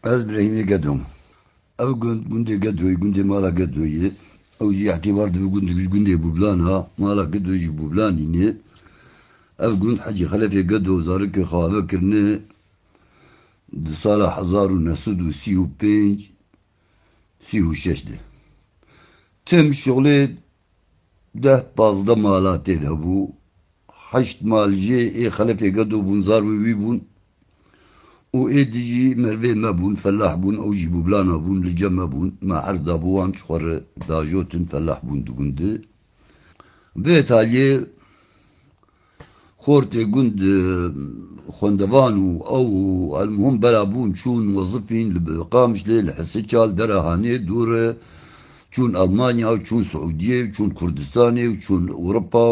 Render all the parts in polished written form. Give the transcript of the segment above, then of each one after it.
از برهيمي قدهم او قندي قدوي قندي مالا قدوي او جي اعتبار دو قندي بوبلانها مالا قدوي بوبلاني او قند حجي خلفي قدو زارك خوابه كرني دي سالة 1935 36 ده تم شغلي ده بازدا مالاتي ده بو حشت مال جي اي خلفي قدو بنزار وي بون و اي دي جي مروي ما بون فلاح بون او جي بوبلانا بون لجمع بون ما عرضا بوان شخور داجوتن فلاح بون دقنده بيت عليه خورتي قند خوندوانو او المهم بلابون شون موظفين قامش ليه لحسيتشال درهاني دور شون المانيا وشون سعوديه وشون كردستاني وشون اوروبا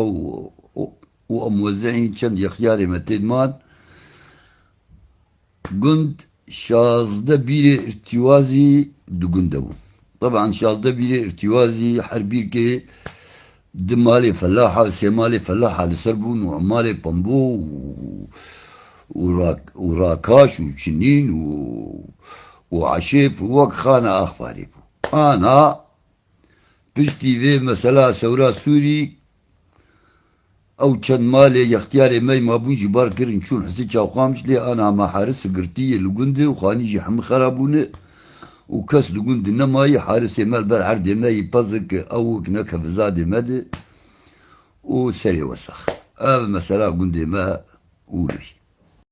وموزعين كان يخياري متدمان قند شازده بيري ارتوازي دقندو طبعا شازده بيري ارتوازي حربير كي دمالي فلاحة سيمالي فلاحة لسربون وعمالي بامبو وراكاش وشنين وعشيف ووك خانة أخباري أنا بشتي في مسألة ثورة سوري او چند مالي يختياري ماي ما بون جبار كرن شون حسي چاو قامش لي انا ما حارس سقرتي لقندي وخاني جي حم خرابونه وكاس لقندي نماي حارس مال بر عرض ماي بازك او كنك بزاد مدي وسري وسخ هذا مسألة قندي ما قولي